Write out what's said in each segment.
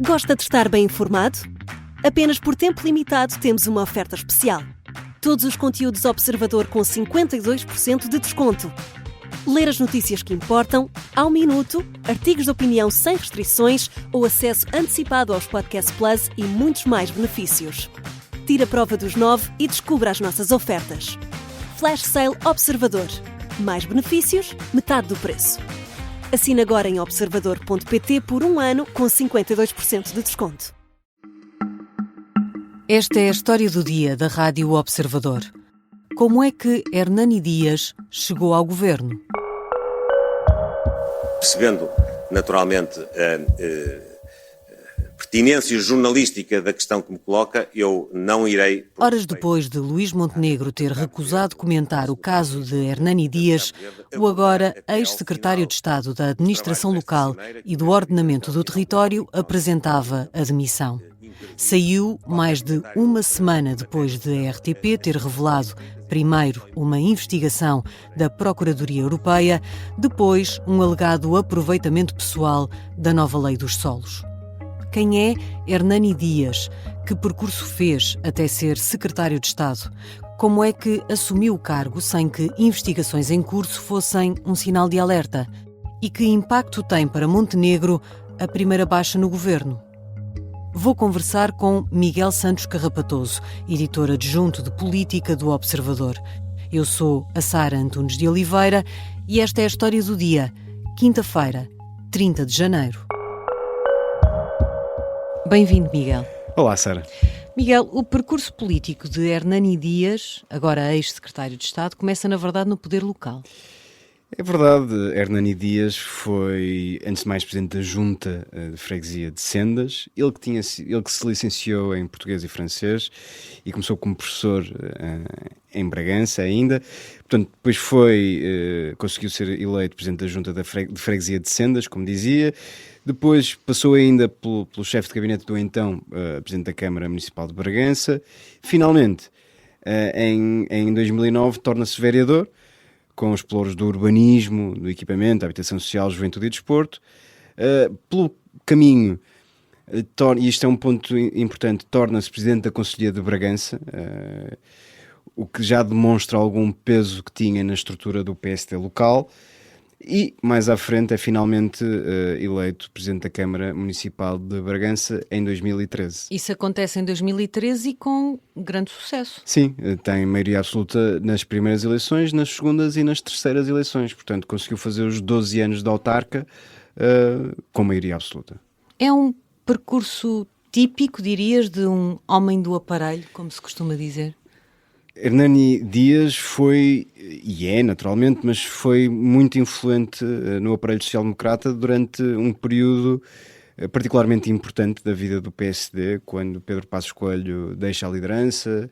Gosta de estar bem informado? Apenas por tempo limitado temos uma oferta especial. Todos os conteúdos Observador com 52% de desconto. Ler as notícias que importam, ao minuto, artigos de opinião sem restrições ou acesso antecipado aos Podcast Plus e muitos mais benefícios. Tire a prova dos 9 e descubra as nossas ofertas. Flash Sale Observador. Mais benefícios, metade do preço. Assine agora em observador.pt por 1 ano com 52% de desconto. Esta é a história do dia da Rádio Observador. Como é que Hernani Dias chegou ao governo? Percebendo, naturalmente, a pertinência jornalística da questão que me coloca, eu não irei... Horas depois de Luís Montenegro ter recusado comentar o caso de Hernani Dias, o agora ex-secretário de Estado da Administração Local e do Ordenamento do Território apresentava a demissão. Saiu mais de uma semana depois de a RTP ter revelado, primeiro, uma investigação da Procuradoria Europeia, depois, um alegado aproveitamento pessoal da nova lei dos solos. Quem é Hernani Dias? Que percurso fez até ser secretário de Estado? Como é que assumiu o cargo sem que investigações em curso fossem um sinal de alerta? E que impacto tem para Montenegro a primeira baixa no governo? Vou conversar com Miguel Santos Carrapatoso, editor adjunto de Política do Observador. Eu sou a Sara Antunes de Oliveira e esta é a história do dia, quinta-feira, 30 de janeiro. Bem-vindo, Miguel. Olá, Sara. Miguel, o percurso político de Hernani Dias, agora ex-secretário de Estado, começa, na verdade, no poder local. É verdade, Hernani Dias foi, antes de mais, presidente da Junta de Freguesia de Sendas. Ele que se licenciou em português e francês e começou como professor em Bragança ainda. Portanto, depois conseguiu ser eleito presidente da Junta de Freguesia de Sendas, como dizia. Depois passou ainda pelo chefe de gabinete do então presidente da Câmara Municipal de Bragança. Finalmente, em 2009, torna-se vereador, com os pelouros do urbanismo, do equipamento, da habitação social, juventude e desporto. Pelo caminho, e isto é um ponto importante, torna-se presidente da Conselhia de Bragança, o que já demonstra algum peso que tinha na estrutura do PSD local. E, mais à frente, é finalmente eleito Presidente da Câmara Municipal de Bragança em 2013. Isso acontece em 2013 e com grande sucesso. Sim, tem maioria absoluta nas primeiras eleições, nas segundas e nas terceiras eleições. Portanto, conseguiu fazer os 12 anos de autarca com maioria absoluta. É um percurso típico, dirias, de um homem do aparelho, como se costuma dizer? Hernani Dias foi, e é naturalmente, mas foi muito influente no aparelho social-democrata durante um período particularmente importante da vida do PSD, quando Pedro Passos Coelho deixa a liderança,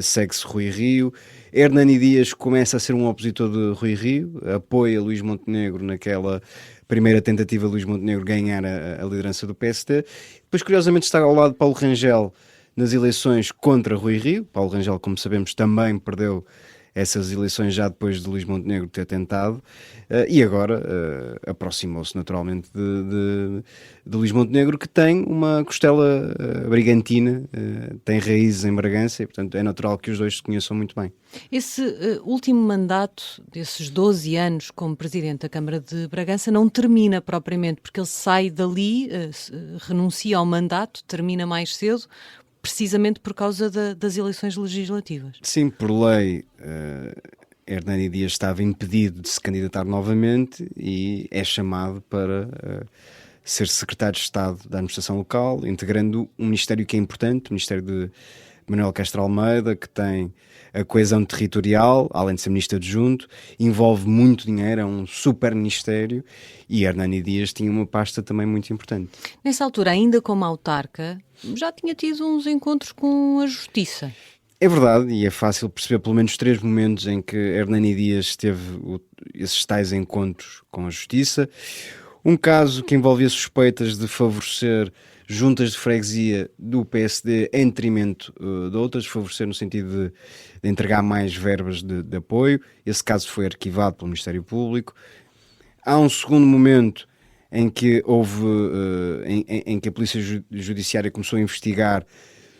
segue-se Rui Rio. Hernani Dias começa a ser um opositor de Rui Rio, apoia Luís Montenegro naquela primeira tentativa de Luís Montenegro ganhar a liderança do PSD. Depois, curiosamente, está ao lado de Paulo Rangel nas eleições contra Rui Rio. Paulo Rangel, como sabemos, também perdeu essas eleições já depois de Luís Montenegro ter tentado, e agora aproximou-se naturalmente de Luís Montenegro, que tem uma costela brigantina, tem raízes em Bragança, e portanto é natural que os dois se conheçam muito bem. Esse último mandato, desses 12 anos como Presidente da Câmara de Bragança, não termina propriamente, porque ele sai dali, renuncia ao mandato, termina mais cedo, precisamente por causa das eleições legislativas. Sim, por lei, Hernani Dias estava impedido de se candidatar novamente e é chamado para ser secretário de Estado da Administração Local, integrando um ministério que é importante, o Ministério de Manuel Castro Almeida, que tem a coesão territorial, além de ser ministro adjunto, envolve muito dinheiro, é um super ministério, e Hernani Dias tinha uma pasta também muito importante. Nessa altura, ainda como autarca, já tinha tido uns encontros com a Justiça. É verdade, e é fácil perceber pelo menos 3 momentos em que Hernani Dias teve esses tais encontros com a Justiça. Um caso que envolvia suspeitas de favorecer juntas de freguesia do PSD em detrimento de outras, favorecer no sentido de entregar mais verbas de apoio. Esse caso foi arquivado pelo Ministério Público. Há um segundo momento em que houve, em que a Polícia Judiciária começou a investigar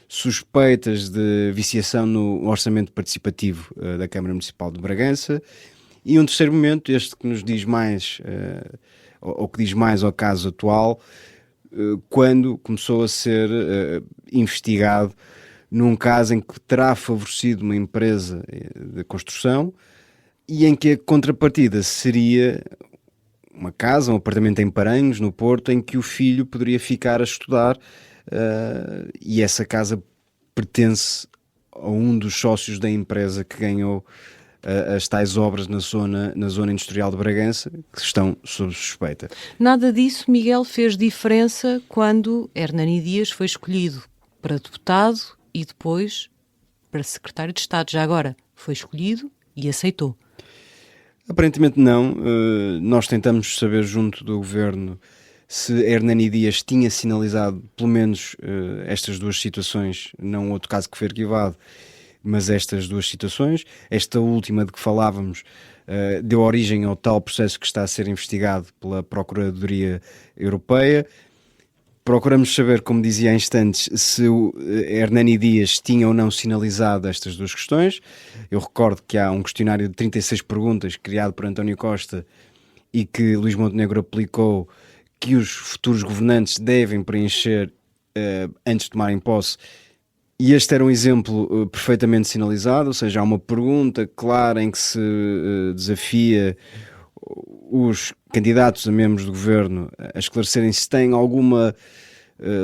suspeitas de viciação no orçamento participativo da Câmara Municipal de Bragança, e um terceiro momento, este que nos diz mais, ou que diz mais ao caso atual, quando começou a ser investigado num caso em que terá favorecido uma empresa de construção e em que a contrapartida seria uma casa, um apartamento em Paranhos, no Porto, em que o filho poderia ficar a estudar, e essa casa pertence a um dos sócios da empresa que ganhou as tais obras na zona industrial de Bragança, que estão sob suspeita. Nada disso, Miguel, fez diferença quando Hernani Dias foi escolhido para deputado e depois para secretário de Estado. Já agora foi escolhido e aceitou. Aparentemente não. Nós tentamos saber junto do Governo se Hernani Dias tinha sinalizado pelo menos estas duas situações, não outro caso que foi arquivado, mas estas duas situações. Esta última de que falávamos deu origem ao tal processo que está a ser investigado pela Procuradoria Europeia. Procuramos saber, como dizia há instantes, se o Hernani Dias tinha ou não sinalizado estas duas questões. Eu recordo que há um questionário de 36 perguntas criado por António Costa e que Luís Montenegro aplicou, que os futuros governantes devem preencher antes de tomarem posse. E este era um exemplo perfeitamente sinalizado, ou seja, há uma pergunta clara em que se desafia os candidatos a membros do governo a esclarecerem se têm alguma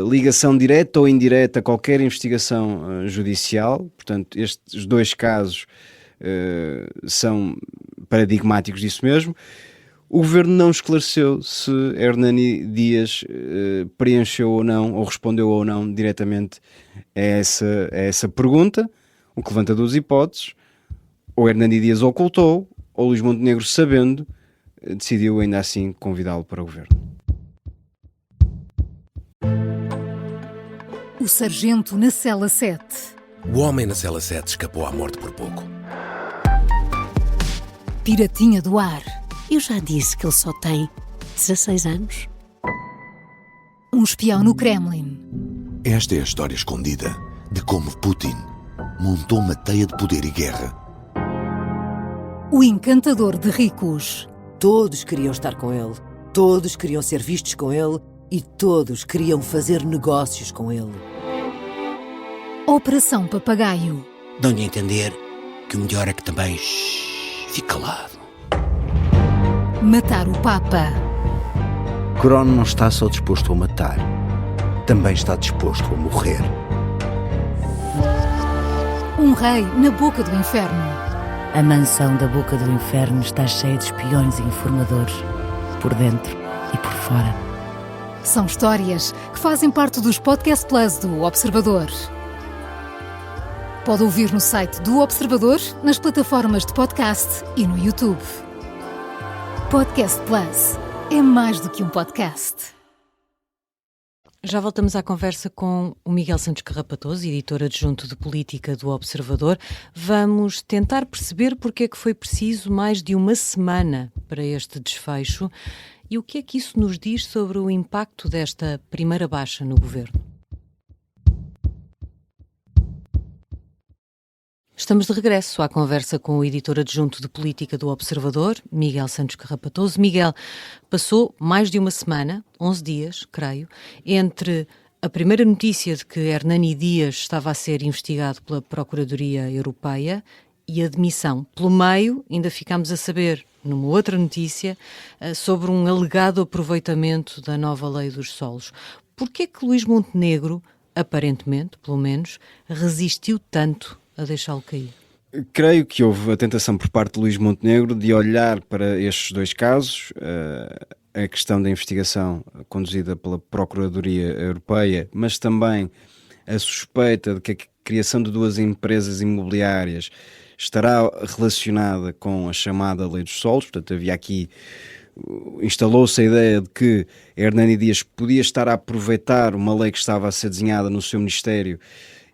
ligação direta ou indireta a qualquer investigação judicial. Portanto, estes dois casos são paradigmáticos disso mesmo. O governo não esclareceu se Hernani Dias preencheu ou não, ou respondeu ou não diretamente a essa pergunta, o que levanta duas hipóteses: ou Hernani Dias ocultou, ou Luís Montenegro, sabendo, decidiu ainda assim convidá-lo para o governo. O sargento na cela 7. O homem na cela 7 escapou à morte por pouco. Piratinha do ar. Eu já disse que ele só tem 16 anos. Um espião no Kremlin. Esta é a história escondida de como Putin montou uma teia de poder e guerra. O encantador de ricos. Todos queriam estar com ele, todos queriam ser vistos com ele e todos queriam fazer negócios com ele. Operação Papagaio. Dão-lhe a entender que o melhor é que também fique calado. Matar o Papa. Crono não está só disposto a matar, também está disposto a morrer. Um rei na boca do inferno. A mansão da boca do inferno está cheia de espiões e informadores, por dentro e por fora. São histórias que fazem parte dos Podcast Plus do Observador. Pode ouvir no site do Observador, nas plataformas de podcast e no YouTube. Podcast Plus é mais do que um podcast. Já voltamos à conversa com o Miguel Santos Carrapatoso, editor adjunto de política do Observador. Vamos tentar perceber porque é que foi preciso mais de uma semana para este desfecho e o que é que isso nos diz sobre o impacto desta primeira baixa no governo. Estamos de regresso à conversa com o editor adjunto de política do Observador, Miguel Santos Carrapatoso. Miguel, passou mais de uma semana, 11 dias, creio, entre a primeira notícia de que Hernani Dias estava a ser investigado pela Procuradoria Europeia e a demissão. Pelo meio, ainda ficámos a saber, numa outra notícia, sobre um alegado aproveitamento da nova lei dos solos. Porquê que Luís Montenegro, aparentemente, pelo menos, resistiu tanto a deixá-lo cair? Creio que houve a tentação por parte de Luís Montenegro de olhar para estes dois casos, a questão da investigação conduzida pela Procuradoria Europeia, mas também a suspeita de que a criação de duas empresas imobiliárias estará relacionada com a chamada Lei dos Solos. Portanto, havia aqui, instalou-se a ideia de que Hernani Dias podia estar a aproveitar uma lei que estava a ser desenhada no seu ministério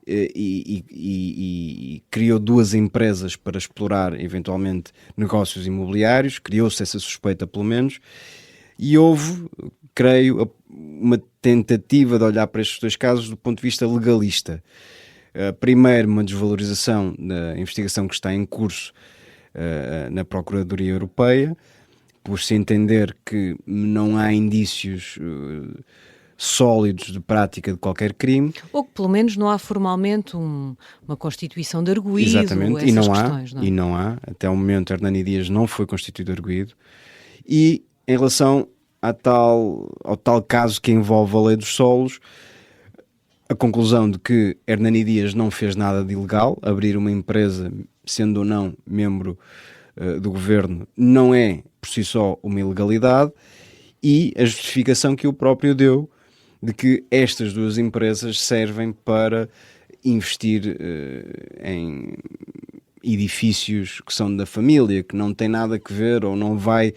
e criou duas empresas para explorar eventualmente negócios imobiliários. Criou-se essa suspeita, pelo menos, e houve creio, uma tentativa de olhar para estes dois casos do ponto de vista legalista. Primeiro, uma desvalorização da investigação que está em curso na Procuradoria Europeia, por se entender que não há indícios sólidos de prática de qualquer crime. Ou que pelo menos não há formalmente uma constituição de arguído. Exatamente, e não há. Até o momento Hernani Dias não foi constituído arguído. E em relação ao tal caso que envolve a lei dos solos, a conclusão de que Hernani Dias não fez nada de ilegal, abrir uma empresa, sendo ou não membro do governo, não é por si só uma ilegalidade, e a justificação que o próprio deu de que estas duas empresas servem para investir em edifícios que são da família, que não tem nada a ver ou não vai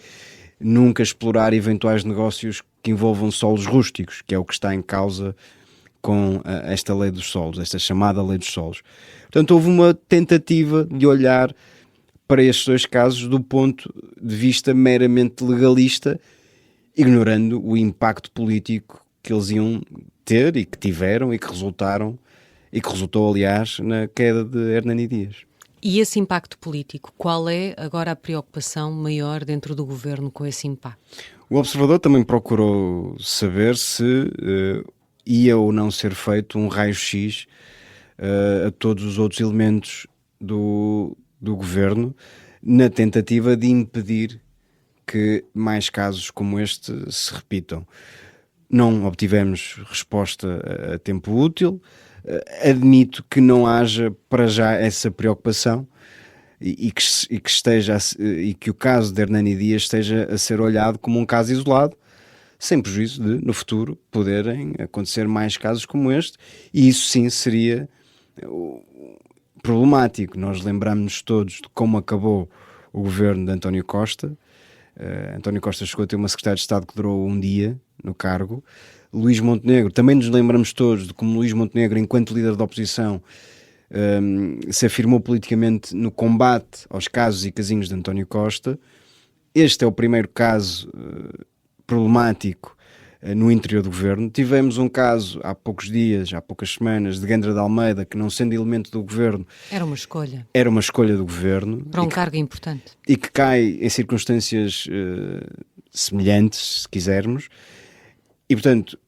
nunca explorar eventuais negócios que envolvam solos rústicos, que é o que está em causa com esta lei dos solos, esta chamada lei dos solos. Portanto, houve uma tentativa de olhar para estes dois casos do ponto de vista meramente legalista, ignorando o impacto político que eles iam ter e que tiveram e que resultou, aliás, na queda de Hernani Dias. E esse impacto político, qual é agora a preocupação maior dentro do governo com esse impacto? O Observador também procurou saber se ia ou não ser feito um raio-x a todos os outros elementos do governo, na tentativa de impedir que mais casos como este se repitam. Não obtivemos resposta a tempo útil. Admito que não haja para já essa preocupação e que o caso de Hernani Dias esteja a ser olhado como um caso isolado, sem prejuízo de, no futuro, poderem acontecer mais casos como este, e isso sim seria problemático. Nós lembramos-nos todos de como acabou o governo de António Costa. António Costa chegou a ter uma secretária de Estado que durou um dia no cargo. Luís Montenegro, também nos lembramos todos de como Luís Montenegro, enquanto líder da oposição, se afirmou politicamente no combate aos casos e casinhos de António Costa. Este é o primeiro caso problemático no interior do governo. Tivemos um caso há poucos dias, há poucas semanas, de Gandra de Almeida, que, não sendo elemento do governo, era uma escolha do governo para um cargo importante e que cai em circunstâncias semelhantes, se quisermos. E, portanto,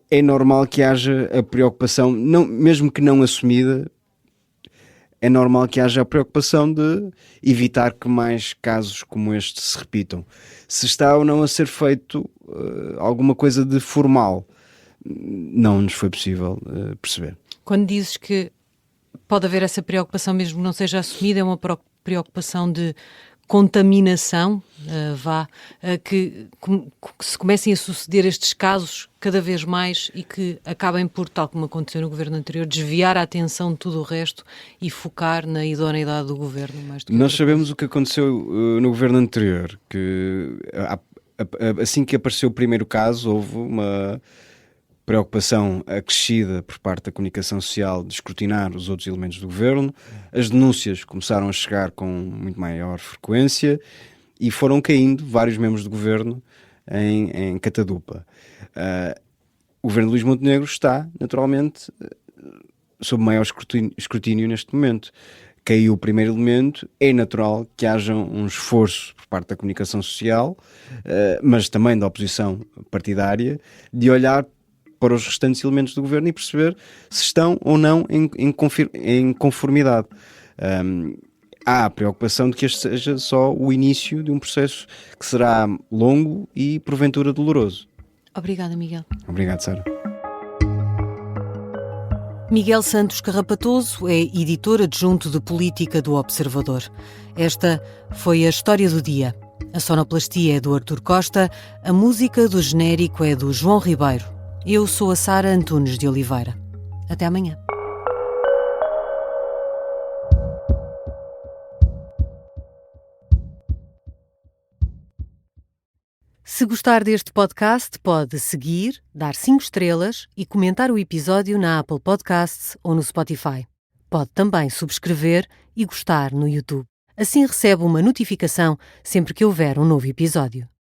é normal que haja a preocupação, mesmo que não assumida, é normal que haja a preocupação de evitar que mais casos como este se repitam. Se está ou não a ser feito alguma coisa de formal, não nos foi possível perceber. Quando dizes que pode haver essa preocupação, mesmo que não seja assumida, é uma preocupação de contaminação, que se comecem a suceder estes casos cada vez mais e que acabem por, tal como aconteceu no governo anterior, desviar a atenção de tudo o resto e focar na idoneidade do governo. Mais do que nós sabemos o que aconteceu no governo anterior, que assim que apareceu o primeiro caso, houve uma preocupação acrescida por parte da comunicação social de escrutinar os outros elementos do governo. As denúncias começaram a chegar com muito maior frequência e foram caindo vários membros do governo em catadupa. O governo de Luís Montenegro está, naturalmente, sob maior escrutínio neste momento. Caiu o primeiro elemento, é natural que haja um esforço por parte da comunicação social, mas também da oposição partidária, de olhar para os restantes elementos do governo e perceber se estão ou não em conformidade. Há a preocupação de que este seja só o início de um processo que será longo e, porventura, doloroso. Obrigada, Miguel. Obrigado, Sara. Miguel Santos Carrapatoso é editor adjunto de política do Observador. Esta foi a história do dia. A sonoplastia é do Artur Costa, a música do genérico é do João Ribeiro. Eu sou a Sara Antunes de Oliveira. Até amanhã. Se gostar deste podcast, pode seguir, dar 5 estrelas e comentar o episódio na Apple Podcasts ou no Spotify. Pode também subscrever e gostar no YouTube. Assim recebe uma notificação sempre que houver um novo episódio.